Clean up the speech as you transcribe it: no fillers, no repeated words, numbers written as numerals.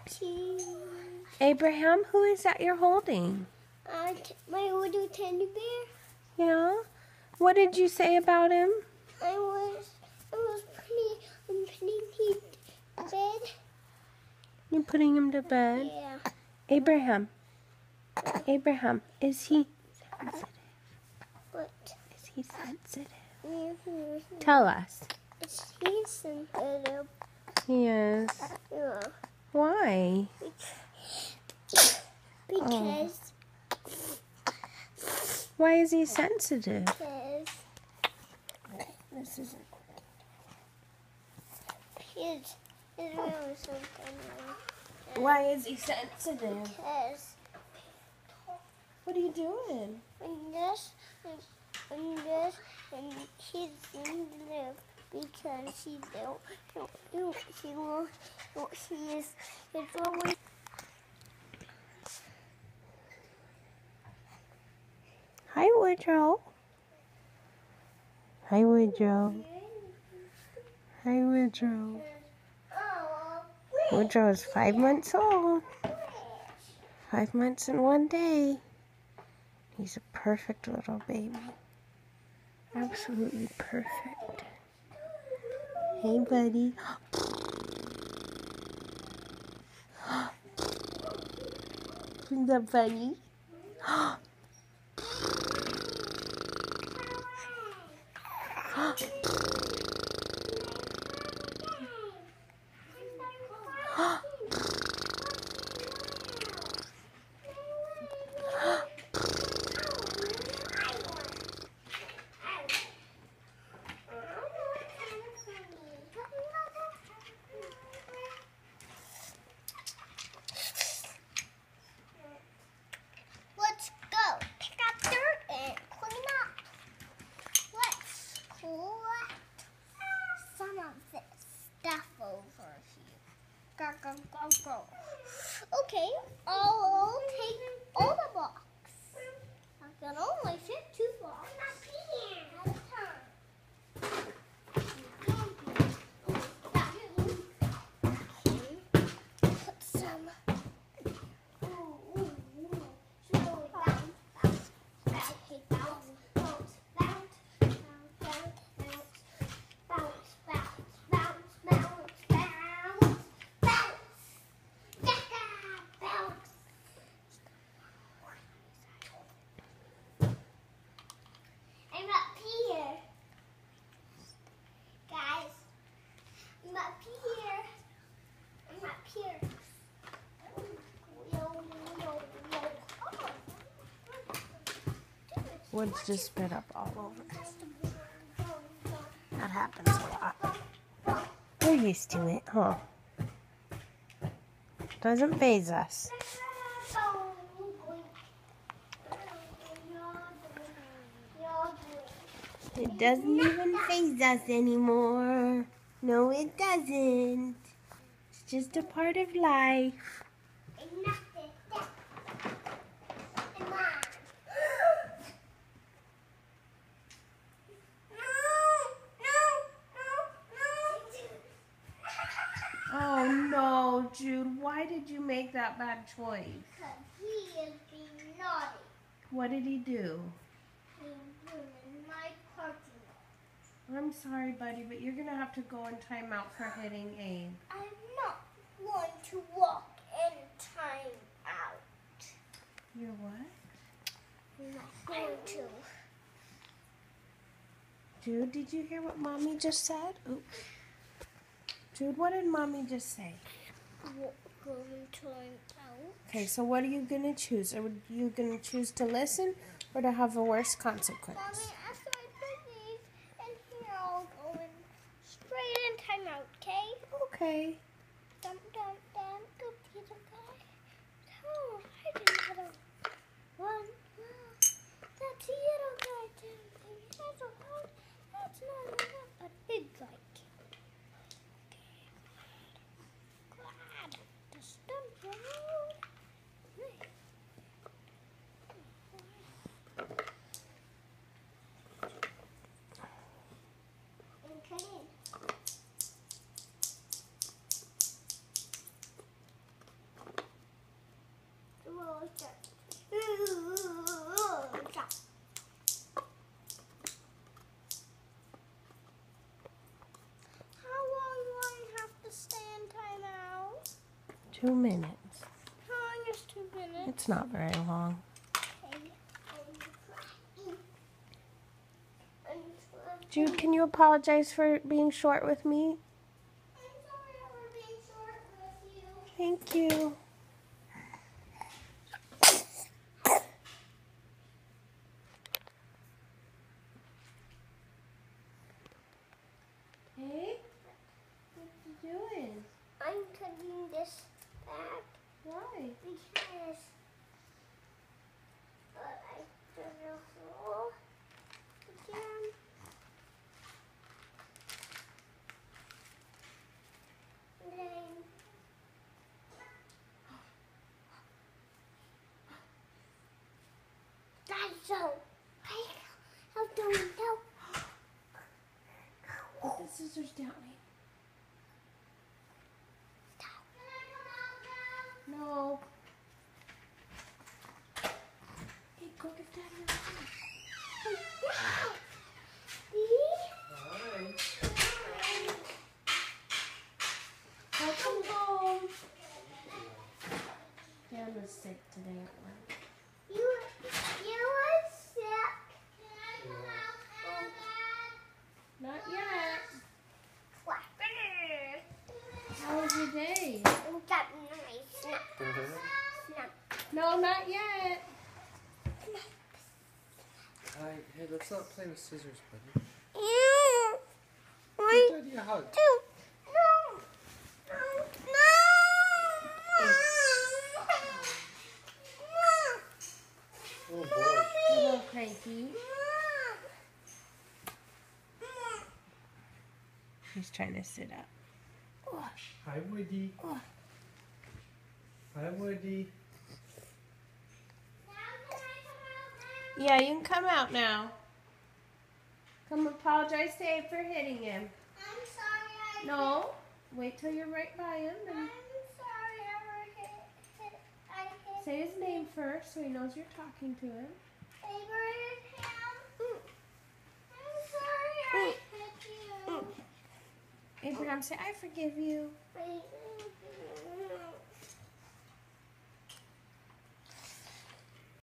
Cheese. Abraham, who is that you're holding? My little teddy bear. Yeah? What did you say about him? I was putting him to bed. You're putting him to bed? Yeah. Abraham, is he sensitive? What? Is he sensitive? Mm-hmm. Tell us. He's sensitive. He is. Yeah. Why? Because. Why is he sensitive? Because. This isn't. He's really something. Why is he sensitive? Because. What are you doing? And he's sensitive because she is always. Hi, Woodrow. Hi, Woodrow. Hi, Woodrow. Woodrow is 5 months old. 5 months and 1 day. He's a perfect little baby. Absolutely perfect. Hey, buddy. Isn't that funny? Let's go pick up dirt and clean up. Let's collect some of this stuff over here. Go, go, go, go. Okay, I'll take all the blocks. I can only fit 2 blocks at a time. Put some. I'm up here. Guys, I'm up here. I'm up here. Woods just spit up all over. That happens a lot. We're used to it, huh? Doesn't faze us. It doesn't even faze us anymore. No, it doesn't. It's just a part of life. Oh no, Jude, why did you make that bad choice? Because he is being naughty. What did he do? He's ruining my parking lot. I'm sorry, buddy, but you're going to have to go in timeout for hitting Abe. I'm not going to walk in time out. You're what? I'm not going to. Jude, did you hear what Mommy just said? Oops. Jude, what did Mommy just say? Going time out. Okay, so what are you going to choose? Are you going to choose to listen or to have a worse consequence? Mommy, after I put these in here, I'll go in straight in time out, okay? Okay. Dum dum dum, go Peter guy. Oh, I didn't have a one. That's a little guy, too. That's a lot. That's not enough, but big guy. Glad to stump road. Okay. 2 minutes. How long is 2 minutes? It's not very long. Jude, can you apologize for being short with me? I'm sorry for being short with you. Thank you. Hey, what you doing? I'm cutting this back Why? because I did a hole again. And then that's so I don't know. Put the scissors down. Can I come out now? No. Hey, go get Daddy on the phone. Welcome home. Dan was sick today at work. You were sick. Can I come out now, Dad? Not yet. What? How was your day? That nice snap. No, not yet. Hey, let's not play with scissors, buddy. You. Give Daddy a hug. Oh boy. A little cranky. He's trying to sit up. Hi, Woody. Oh. Hi, Woody. Yeah, you can come out now. Come apologize to Abe for hitting him. I'm sorry. No, wait till you're right by him and I'm sorry. I hit. say his name first so he knows you're talking to him. Abraham. I'm sorry. I hit you. Abraham, say, I forgive you. I